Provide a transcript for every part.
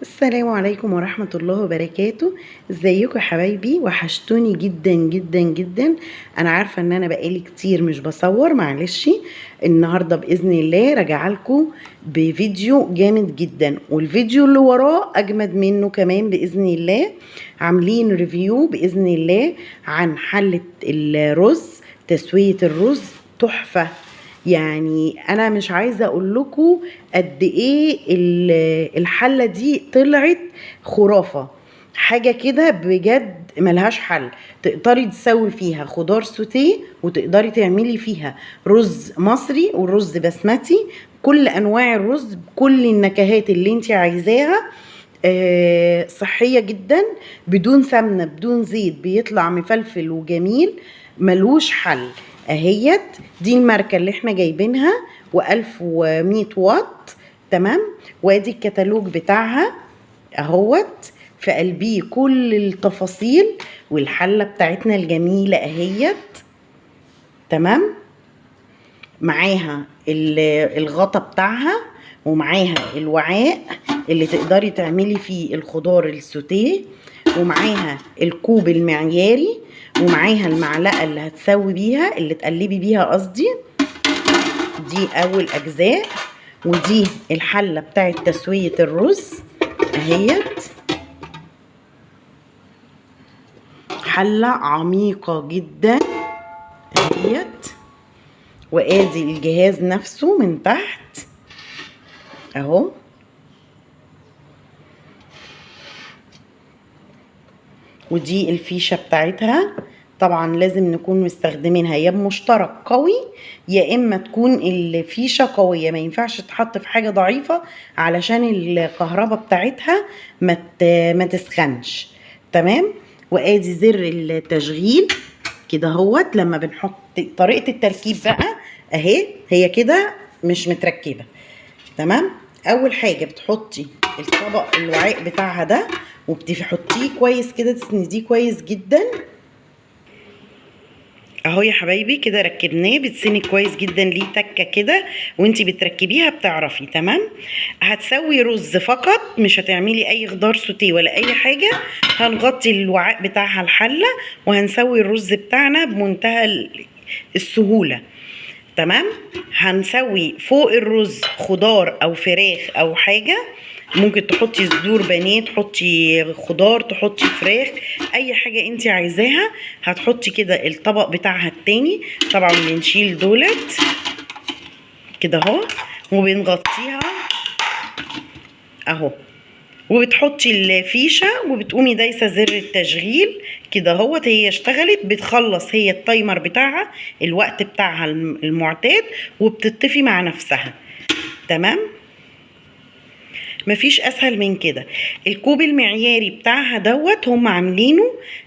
السلام عليكم ورحمة الله وبركاته. ازيكم يا حبايبي؟ وحشتوني جدا جدا جدا. انا عارفة ان انا بقالي كتير مش بصور، معلش. النهاردة بإذن الله راجعه لكم بفيديو جامد جدا، والفيديو اللي وراه اجمد منه كمان بإذن الله. عاملين ريفيو بإذن الله عن حلة الرز، تسوية الرز تحفة. يعني انا مش عايزه اقول لكم قد ايه الحله دي طلعت خرافه. حاجه كده بجد ملهاش حل. تقدري تسوي فيها خضار سوتيه، وتقدري تعملي فيها رز مصري ورز بسمتي، كل انواع الرز بكل النكهات اللي انت عايزاها. صحيه جدا، بدون سمنه بدون زيت، بيطلع مفلفل وجميل، ملوش حل. اهيت دي الماركة اللي احنا جايبينها، و1100 واط. تمام. وادي الكتالوج بتاعها اهوت، في قلبيه كل التفاصيل. والحلة بتاعتنا الجميلة اهيت. تمام. معاها الغطا بتاعها، ومعاها الوعاء اللي تقدري تعملي فيه الخضار السوتيه، ومعاها الكوب المعياري، ومعاها المعلقة اللي هتسوي بيها، اللي تقلبي بيها قصدي. دي اول اجزاء. ودي الحلة بتاعت تسوية الرز اهيت. حلة عميقة جدا اهيت. وادي الجهاز نفسه من تحت اهو. ودي الفيشة بتاعتها. طبعا لازم نكون مستخدمينها يا بمشترك قوي، يا اما تكون الفيشة قوية، ما ينفعش تحط في حاجة ضعيفة علشان الكهرباء بتاعتها ما تسخنش. تمام. وادي زر التشغيل كده اهوت. لما بنحط طريقة التركيب بقى اهي، هي كده مش متركبة. تمام. اول حاجة بتحطي الطبق الوعاء بتاعها ده، وبتحطيه كويس كده، تسنديه كويس جدا اهو يا حبايبي. كده ركبناه، بتسند كويس جدا، ليه تكه كده وانتي بتركبيها بتعرفي. تمام. هتسوي رز فقط، مش هتعملي اي خضار سوتيه ولا اي حاجه. هنغطي الوعاء بتاعها الحله، وهنسوي الرز بتاعنا بمنتهى السهوله. تمام. هنسوي فوق الرز خضار او فراخ او حاجه، ممكن تحطي صدور بانيه، تحطي خضار، تحطي فراخ، اي حاجه انت عايزاها. هتحطي كده الطبق بتاعها التاني، طبعا بنشيل دولت كده اهو، وبنغطيها اهو. وبتحطي الفيشه، وبتقومي دايسه زر التشغيل كده اهوت. هي اشتغلت، بتخلص هي التايمر بتاعها، الوقت بتاعها المعتاد، وبتطفي مع نفسها. تمام. مفيش اسهل من كده. الكوب المعياري بتاعها دوت هم عاملينه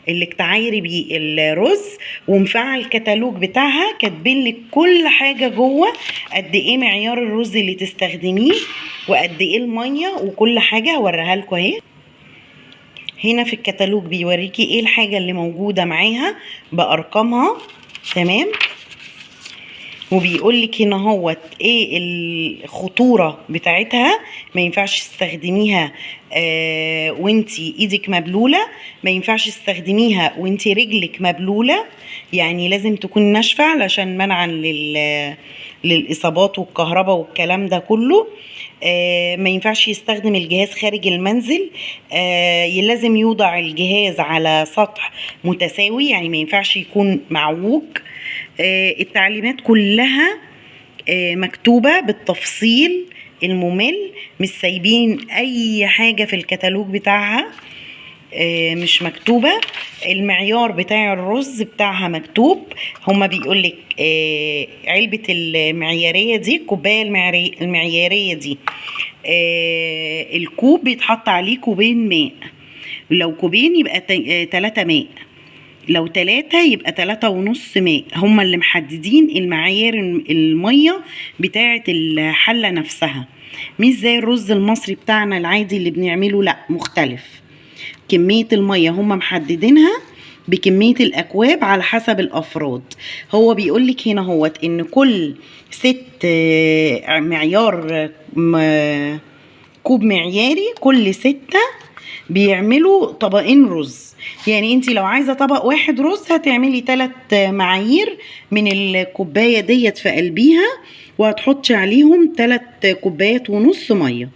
اللي تعايري بيه الرز، ومفعل الكتالوج بتاعها كاتبين لك كل حاجه جوه، قد ايه معيار الرز اللي تستخدميه، وقد ايه الميه، وكل حاجه هوريها لكم اهي. هنا في الكتالوج بيوريكي ايه الحاجه اللي موجوده معاها بارقامها. تمام. وبيقول لك هنا هوت ايه الخطوره بتاعتها. ما ينفعش تستخدميها وانتي ايدك مبلوله، ما ينفعش تستخدميها وانتي رجلك مبلوله، يعني لازم تكون ناشفه علشان منعا للاصابات والكهرباء والكلام ده كله. ما ينفعش يستخدم الجهاز خارج المنزل. لازم يوضع الجهاز على سطح متساوي، يعني ما ينفعش يكون معوج. التعليمات كلها مكتوبة بالتفصيل الممل، مش سايبين اي حاجة في الكتالوج بتاعها مش مكتوبة. المعيار بتاع الرز بتاعها مكتوب. هما بيقولك علبة المعيارية دي، الكوباية المعيارية دي، الكوب بيتحط عليه كوبين ماء، لو كوبين يبقى 3 ماء، لو 3 يبقى 3.5 ماء. هما اللي محددين المعايير المية بتاعة الحلة نفسها، مش زي الرز المصري بتاعنا العادي اللي بنعمله، لا مختلف. كمية المية هما محددينها بكمية الأكواب على حسب الأفراد. هو بيقولك هنا هوت إن كل 6 معيار كوب معياري، كل 6 بيعملوا طبقين رز. يعني انت لو عايزه طبق واحد رز هتعملي 3 معايير من الكوبايه ديت في قلبيها، وهتحطي عليهم 3 كوبايات ونص ميه،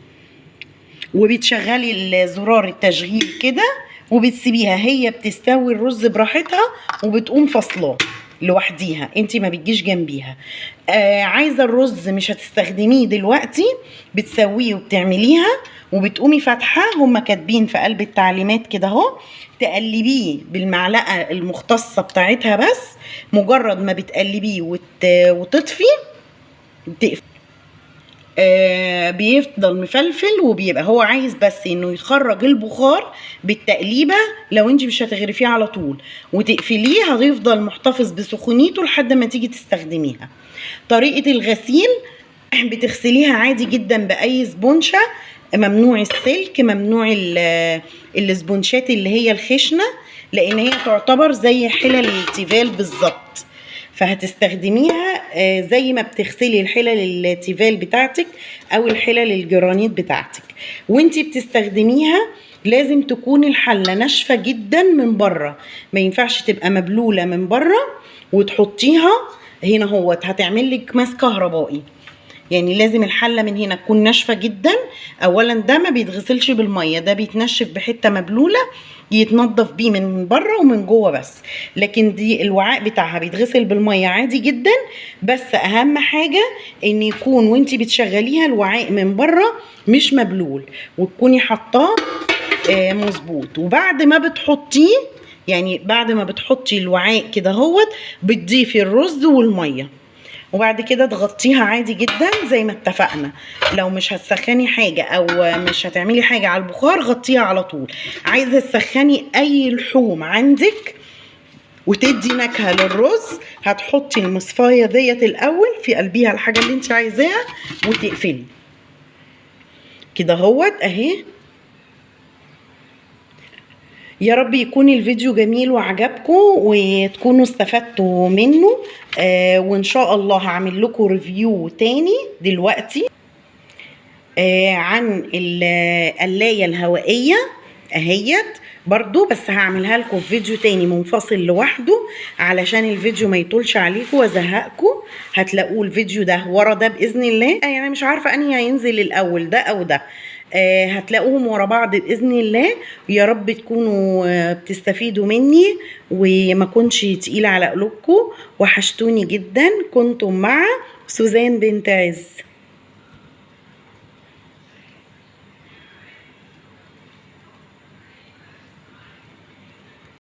وبتشغلي زرار التشغيل كده وبتسيبيها هي بتستوي الرز براحتها، وبتقوم فاصلاه لوحديها، انت ما بتجيش جنبيها. عايزه الرز مش هتستخدميه دلوقتي، بتسويه وبتعمليها وبتقومي فاتحه، هما كاتبين في قلب التعليمات كده اهو، تقلبيه بالمعلقه المختصه بتاعتها، بس مجرد ما بتقلبيه وتطفي تقفل. بيفضل مفلفل، وبيبقى هو عايز بس انه يخرج البخار بالتقليبه. لو انت مش هتغرفيه على طول وتقفليه هيفضل محتفظ بسخونيته لحد ما تيجي تستخدميها. طريقه الغسيل، بتغسليها عادي جدا باي سبونشه، ممنوع السلك، ممنوع السبونشات اللي هي الخشنه، لان هي تعتبر زي حلل التيفال بالظبط، فهتستخدميها زي ما بتغسلي الحلل التيفال بتاعتك او الحلل الجرانيت بتاعتك. وانتي بتستخدميها لازم تكون الحله ناشفه جدا من بره، ما ينفعش تبقى مبلوله من بره وتحطيها هنا هوت هتعمل لك ماس كهربائي. يعني لازم الحله من هنا تكون ناشفه جدا. اولا ده ما بيتغسلش بالميه، ده بيتنشف بحته مبلوله يتنضف بيه من بره ومن جوه بس، لكن دي الوعاء بتاعها بيتغسل بالميه عادي جدا. بس اهم حاجه ان يكون وانتي بتشغليها الوعاء من بره مش مبلول، وتكوني حطاه مظبوط. وبعد ما بتحطيه، يعني بعد ما بتحطي الوعاء كده هوت بتضيفي الرز والميه، وبعد كده تغطيها عادي جدا زي ما اتفقنا. لو مش هتسخني حاجة او مش هتعملي حاجة على البخار غطيها على طول. عايزة تسخني اي لحوم عندك وتدي نكهة للرز، هتحطي المصفاية ديت الاول في قلبيها الحاجة اللي انت عايزاها وتقفلي كده هوت اهي. يا رب يكون الفيديو جميل وعجبكم وتكونوا استفدتوا منه. وان شاء الله هعمل لكم ريفيو تاني دلوقتي عن القلاية الهوائية اهيت برضو، بس هعملها لكم في فيديو تاني منفصل لوحده علشان الفيديو ما يطولش عليكم وازهقكم. هتلاقوا الفيديو ده ورا ده باذن الله، يعني مش عارفه انهي هينزل الاول ده او ده، هتلاقوهم ورا بعض باذن الله. يا رب تكونوا بتستفيدوا مني وما كنتش تقيله على قلوبكم. وحشتوني جدا. كنتم مع سوزان بنت عز.